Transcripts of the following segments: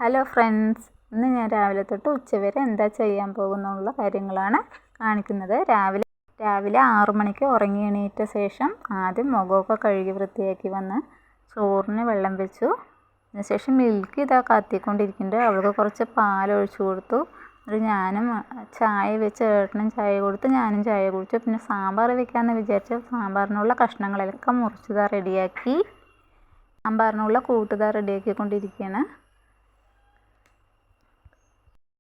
Hello friends, ഇന്ന് ഞാൻ രാവിലെ തൊട്ട് ഉച്ചവരെ എന്താ ചെയ്യാൻ പോകുന്നുള്ള കാര്യങ്ങളാണ് കാണിക്കുന്നത്. രാവിലെ 6 മണിക്ക് ഉറങ്ങി എണീറ്റ ശേഷം ആദ്യം മുഖമൊക്കെ കഴുകി വൃത്തിയാക്കി വന്ന് ചോറിന് വെള്ളം വെച്ചു. അതിനുശേഷം മിൽക്ക് ഇതാ കത്തിക്കൊണ്ടിരിക്കുന്നുണ്ട്. അവൾക്ക് കുറച്ച് പാലൊഴിച്ചു കൊടുത്തു. എന്നിട്ട് ഞാനും ചായ വെച്ച് ഏട്ടനും ചായ കൊടുത്ത് ഞാനും ചായ കുടിച്ചു. പിന്നെ സാമ്പാർ വെക്കാമെന്ന് വിചാരിച്ചു. സാമ്പാറിനുള്ള കഷ്ണങ്ങളൊക്കെ മുറിച്ചതാ റെഡിയാക്കി, സാമ്പാറിനുള്ള കൂട്ടുതാ റെഡിയാക്കിക്കൊണ്ടിരിക്കുകയാണ്.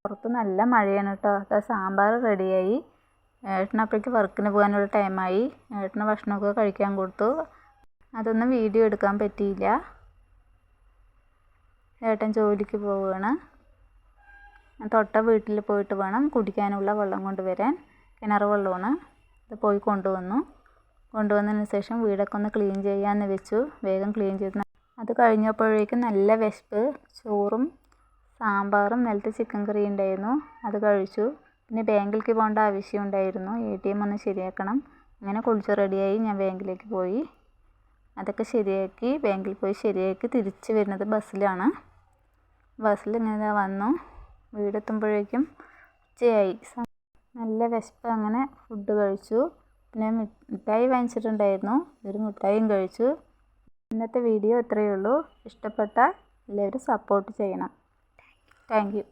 പുറത്ത് നല്ല മഴയാണ് കേട്ടോ. അത് സാമ്പാർ റെഡിയായി. ഏട്ടനപ്പോഴേക്ക് വർക്കിന് പോകാനുള്ള ടൈമായി. ഏട്ടന് ഭക്ഷണമൊക്കെ കഴിക്കാൻ കൊടുത്തു. അതൊന്നും വീഡിയോ എടുക്കാൻ പറ്റിയില്ല. ഏട്ടൻ ജോലിക്ക് പോവുകയാണ്. തൊട്ട വീട്ടിൽ പോയിട്ട് വേണം കുടിക്കാനുള്ള വെള്ളം കൊണ്ടുവരാൻ. കിണർ വെള്ളമാണ്. അത് പോയി കൊണ്ടുവന്നതിന് ശേഷം വീടൊക്കെ ഒന്ന് ക്ലീൻ ചെയ്യാമെന്ന് വെച്ചു. വേഗം ക്ലീൻ ചെയ്ത് അത് കഴിഞ്ഞപ്പോഴേക്കും നല്ല വിശപ്പ്. ചോറും സാമ്പാറും നിലത്ത് ചിക്കൻ കറി ഉണ്ടായിരുന്നു, അത് കഴിച്ചു. പിന്നെ ബാങ്കിലേക്ക് പോകേണ്ട ആവശ്യമുണ്ടായിരുന്നു. ATM ഒന്ന് ശരിയാക്കണം. അങ്ങനെ കുളിച്ച് റെഡിയായി ഞാൻ ബാങ്കിലേക്ക് പോയി. അതൊക്കെ ശരിയാക്കി ബാങ്കിൽ പോയി ശരിയാക്കി തിരിച്ച് വരുന്നത് ബസ്സിലാണ്. ബസ്സിൽ ഇങ്ങനെ വന്നു. വീടെത്തുമ്പോഴേക്കും ഉച്ചയായി. നല്ല വിശപ്പ്. അങ്ങനെ ഫുഡ് കഴിച്ചു. പിന്നെ മിഠായി വാങ്ങിച്ചിട്ടുണ്ടായിരുന്നു, ഒരു മിഠായിയും കഴിച്ചു. ഇന്നത്തെ വീഡിയോ ഇത്രയേ ഉള്ളൂ. ഇഷ്ടപ്പെട്ടാൽ എല്ലാവരും സപ്പോർട്ട് ചെയ്യണം. Thank you.